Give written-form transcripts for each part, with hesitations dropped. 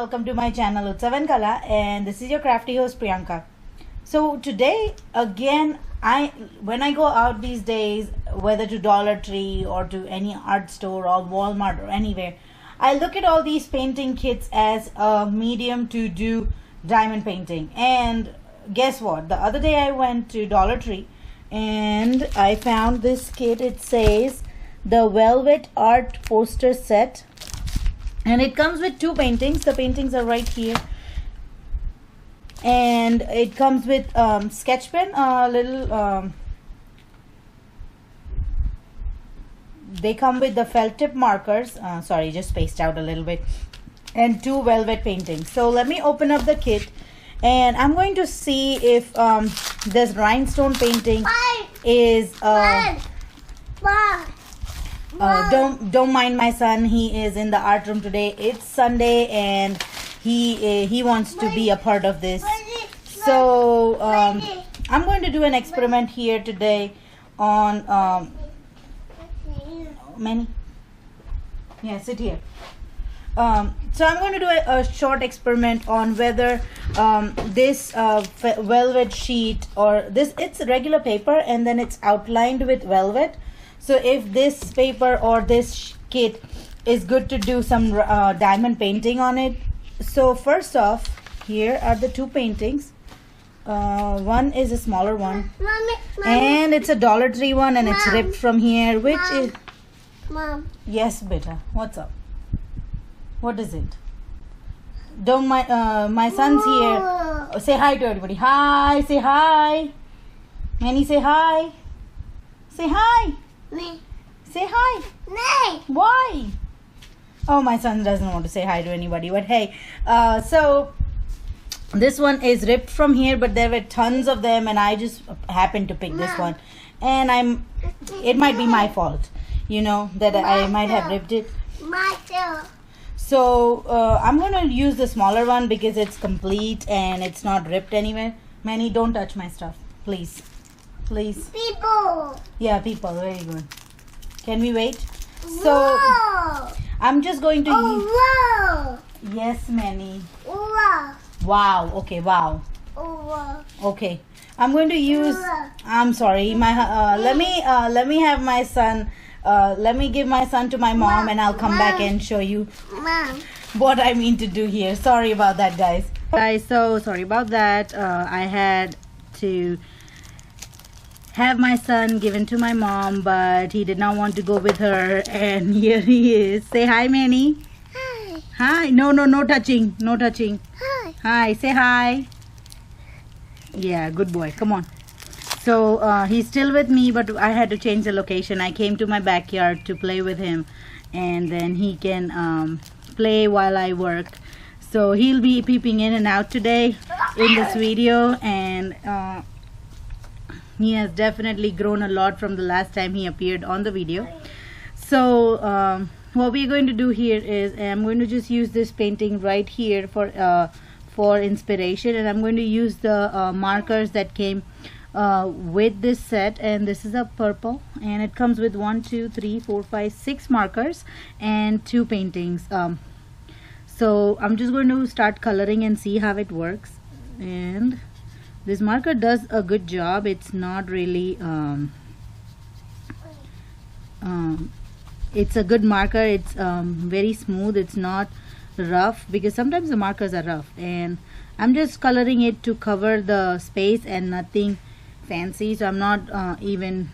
welcome to my channel Utsav and Kala, and this is your crafty host Priyanka. So today again, when I go out these days, whether to Dollar Tree or to any art store or Walmart or anywhere, I look at all these painting kits as a medium to do diamond painting. And guess what? The other day I went to Dollar Tree and I found this kit. It says the Velvet Art Poster Set, and it comes with two paintings. The paintings are right here, and it comes with sketch pen, a little they come with the felt tip markers, sorry, just spaced out a little bit, and two velvet paintings. So let me open up the kit and I'm going to see if this rhinestone painting is don't mind my son. He is in the art room today. It's Sunday and he wants to be a part of this. So I'm going to do an experiment here today on sit here. So I'm going to do a short experiment on whether this velvet sheet, or it's regular paper and then it's outlined with velvet. So if this paper or this kit is good to do some diamond painting on it. So first off, here are the two paintings. One is a smaller one, and it's a Dollar Tree one, and it's ripped from here, which is... Mom. Yes, beta. What's up? What is it? Don't mind. My son's here. Oh, say hi to everybody. Hi. Say hi. Manny, say hi. Say hi. Me. Say hi. Me. Why? Oh, my son doesn't want to say hi to anybody. But hey, so this one is ripped from here, but there were tons of them, and I just happened to pick this one. And it might be my fault, you know, that I might have ripped it. So I'm going to use the smaller one because it's complete and it's not ripped anywhere. Manny, don't touch my stuff, please. Please. People. Yeah, people. Very good. Can we wait? So I'm just going to use... Yes, Manny. Wow. Okay, wow. Okay. I'm going to use... I'm sorry. My let me have my son... let me give my son to my mom, and I'll come back and show you what I mean to do here. Sorry about that, guys. So sorry about that. I had to have my son given to my mom, but he did not want to go with her, and here he is. Say hi, Manny. Hi. Hi. No touching. No touching. Hi. Hi. Say hi. Yeah, good boy. Come on. So he's still with me, but I had to change the location. I came to my backyard to play with him, and then he can play while I work. So he'll be peeping in and out today in this video, and he has definitely grown a lot from the last time he appeared on the video. So what we're going to do here is I'm going to just use this painting right here for inspiration, and I'm going to use the markers that came with this set. And this is a purple, and it comes with 1 2 3 4 5 6 markers and two paintings. So I'm just going to start coloring and see how it works. And this marker does a good job. It's not really it's a good marker. It's very smooth. It's not rough, because sometimes the markers are rough, and I'm just coloring it to cover the space and nothing fancy. So I'm not even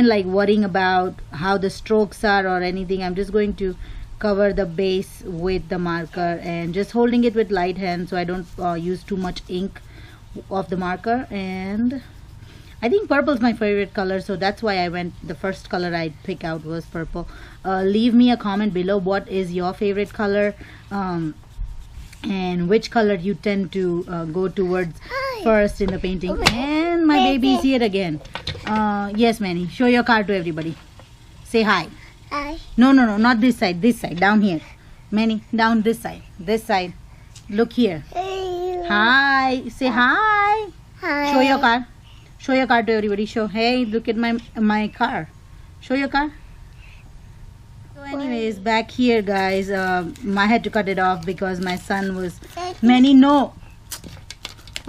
like worrying about how the strokes are or anything. I'm just going to cover the base with the marker and just holding it with light hand, so I don't use too much ink of the marker. And I think purple is my favorite color, so that's why the first color I pick out was purple. Leave me a comment below, what is your favorite color, and which color you tend to go towards first in the painting. And my baby's here again. Yes, Manny, show your card to everybody. Say hi. Hi. No, not this side, down here. Manny, down this side. Look here. Hi. Say hi. Hi. Show your card to everybody. Show. Hey, look at my car. Show your car. Anyways, back here guys, I had to cut it off because my son was no.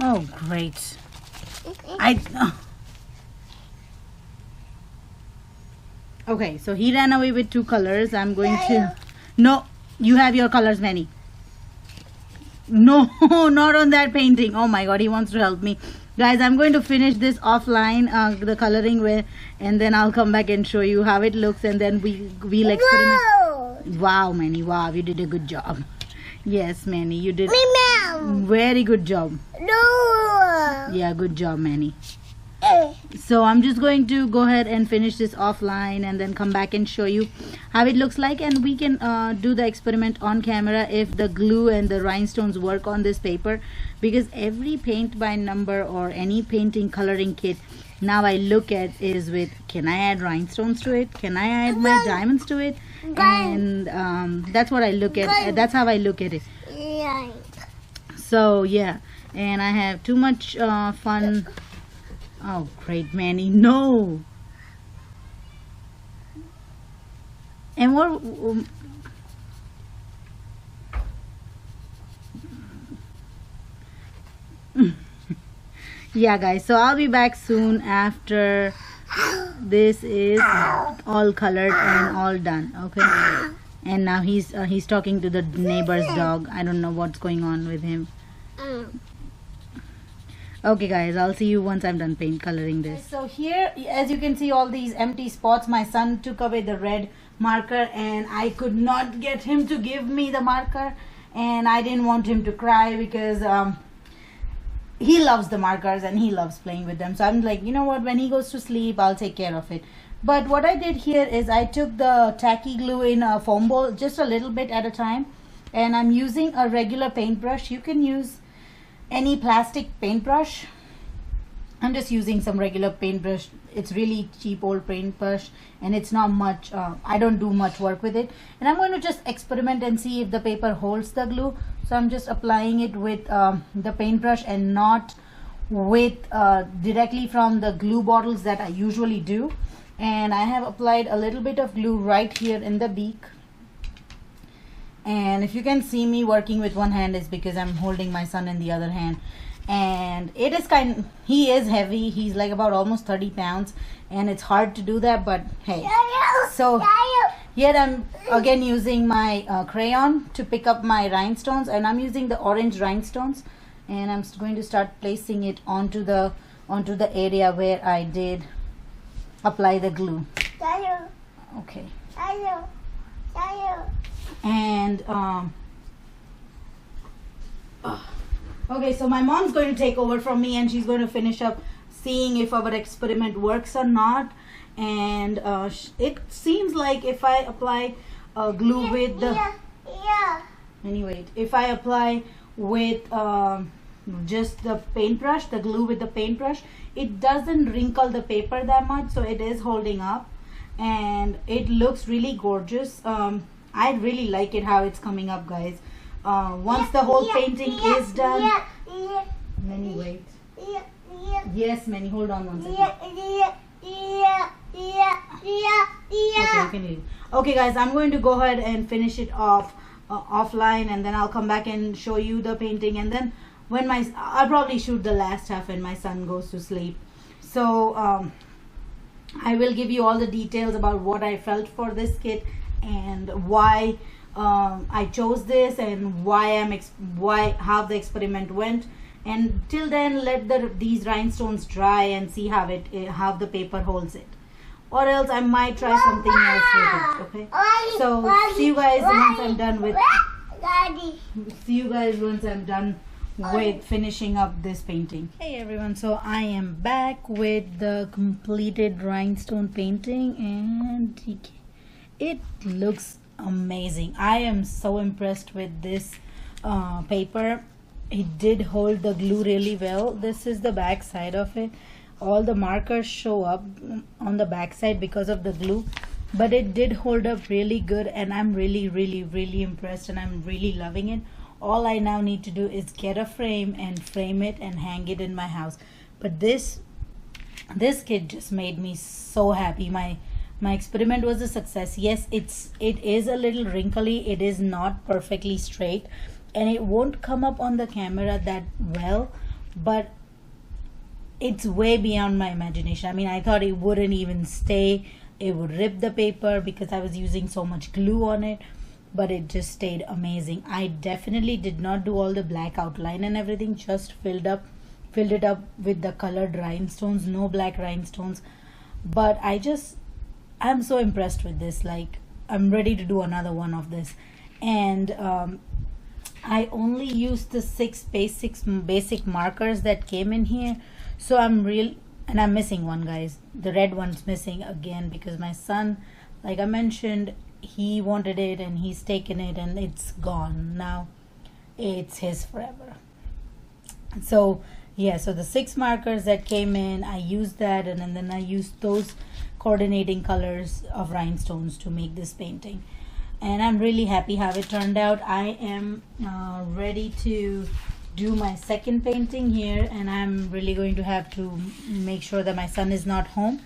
Oh great. Okay, so he ran away with 2 colors. I'm going to no, you have your colors, Manny. No, not on that painting. Oh my god, he wants to help me. Guys, I'm going to finish this offline, the coloring way, and then I'll come back and show you how it looks, and then we'll experiment. Whoa. Wow, Manny, wow, you did a good job. Yes, Manny, you did very good job. No. Yeah, good job, Manny. So I'm just going to go ahead and finish this offline and then come back and show you how it looks like, and we can do the experiment on camera if the glue and the rhinestones work on this paper, because every paint by number or any painting coloring kit now I look at is with, can I add rhinestones to it, can I add my diamonds to it, and that's what I look at, that's how I look at it. So yeah, and I have too much fun. Oh great, Manny, no. And what yeah guys, so I'll be back soon after this is all colored and all done. Okay, and now he's talking to the neighbor's dog. I don't know what's going on with him. Okay guys, I'll see you once I'm done paint coloring this. So here, as you can see, all these empty spots, my son took away the red marker and I could not get him to give me the marker, and I didn't want him to cry because he loves the markers and he loves playing with them. So I'm like, you know what, when he goes to sleep, I'll take care of it. But what I did here is I took the tacky glue in a foam bowl, just a little bit at a time, and I'm using a regular paintbrush. You can use any plastic paintbrush. I'm just using some regular paintbrush. It's really cheap old paintbrush and it's not much, I don't do much work with it, and I'm going to just experiment and see if the paper holds the glue. So I'm just applying it with the paintbrush and not with directly from the glue bottles that I usually do. And I have applied a little bit of glue right here in the beak. And if you can see me working with one hand, is because I'm holding my son in the other hand, and it is he is heavy. He's like about almost 30 pounds and it's hard to do that, but hey. So here I'm again using my crayon to pick up my rhinestones, and I'm using the orange rhinestones, and I'm going to start placing it onto the area where I did apply the glue. Okay. And okay, so my mom's going to take over from me and she's going to finish up seeing if our experiment works or not. And it seems like if I apply glue with the anyway, if I apply with just the paintbrush, the glue with the paintbrush, it doesn't wrinkle the paper that much, so it is holding up and it looks really gorgeous. I really like it how it's coming up, guys. Once the whole painting is done, Manny, wait. Yes, Manny, hold on one second. Okay, you can leave. Okay, guys, I'm going to go ahead and finish it off offline, and then I'll come back and show you the painting. And then when I'll probably shoot the last half when my son goes to sleep. So I will give you all the details about what I felt for this kit and why I chose this and how the experiment went. And till then, let these rhinestones dry and see how the paper holds it, or else I might try something else with it. Okay, so see you guys once I'm done with finishing up this painting. Hey everyone, so I am back with the completed rhinestone painting and it looks amazing. I am so impressed with this paper. It did hold the glue really well. This is the back side of it. All the markers show up on the back side because of the glue, but it did hold up really good, and I'm really impressed and I'm really loving it. All I now need to do is get a frame and frame it and hang it in my house. But this kit just made me so happy. My experiment was a success. Yes, it is a little wrinkly, it is not perfectly straight, and it won't come up on the camera that well, but it's way beyond my imagination. I mean, I thought it wouldn't even stay, it would rip the paper because I was using so much glue on it, but it just stayed amazing. I definitely did not do all the black outline and everything, just filled it up with the colored rhinestones, no black rhinestones. But I'm so impressed with this. Like, I'm ready to do another one of this. And I only used the 6 basic markers that came in here. So I'm missing one, guys. The red one's missing again because my son, like I mentioned, he wanted it and he's taken it and it's gone. Now it's his forever. So yeah, so the 6 markers that came in, I used that, and then I used those coordinating colors of rhinestones to make this painting. And I'm really happy how it turned out. I am ready to do my second painting here, and I'm really going to have to make sure that my son is not home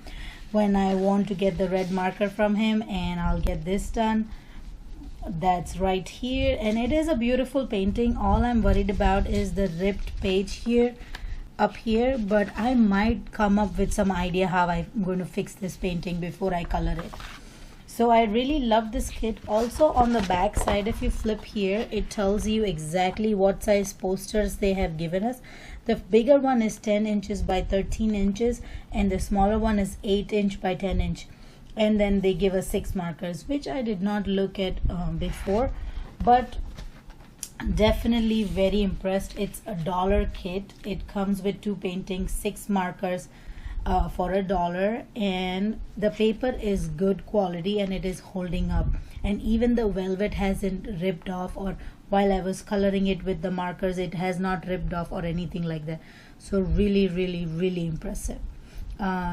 when I want to get the red marker from him, and I'll get this done. That's right here, and it is a beautiful painting. All I'm worried about is the ripped page here up here, but I might come up with some idea how I'm going to fix this painting before I color it. So I really love this kit. Also on the back side, if you flip here, it tells you exactly what size posters they have given us. The bigger one is 10 inches by 13 inches and the smaller one is 8 inch by 10 inch. And then they give us 6 markers, which I did not look at before, but definitely very impressed. It's a $1 kit. It comes with 2 paintings, 6 markers for $1, and the paper is good quality and it is holding up, and even the velvet hasn't ripped off, or while I was coloring it with the markers it has not ripped off or anything like that. So really impressive.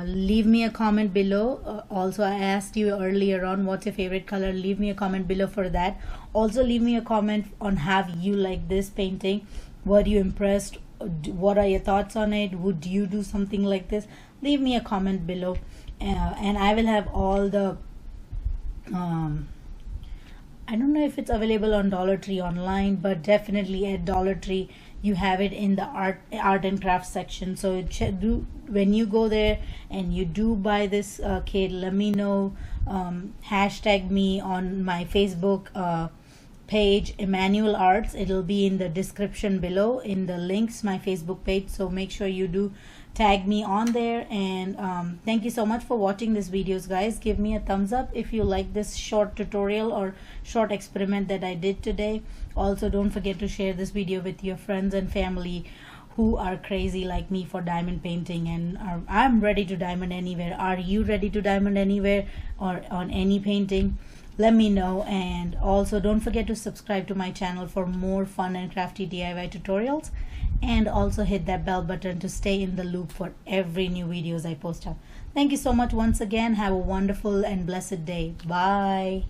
Leave me a comment below. Also, I asked you earlier on what's your favorite color. Leave me a comment below for that. Also leave me a comment on how you like this painting. Were you impressed? What are your thoughts on it? Would you do something like this? Leave me a comment below, and I will have all the I don't know if it's available on Dollar Tree online, but definitely at Dollar Tree you have it in the art and craft section. So when you go there and you do buy this kit, let me know. Hashtag me on my Facebook page, Emmanuel Arts. It'll be in the description below in the links, my Facebook page, so make sure you do tag me on there. And thank you so much for watching this videos, guys. Give me a thumbs up if you like this short tutorial or short experiment that I did today. Also, don't forget to share this video with your friends and family who are crazy like me for diamond painting, and I'm ready to diamond anywhere. Are you ready to diamond anywhere or on any painting? Let me know. And also don't forget to subscribe to my channel for more fun and crafty DIY tutorials, and also hit that bell button to stay in the loop for every new videos I post up. Thank you so much once again. Have a wonderful and blessed day. Bye.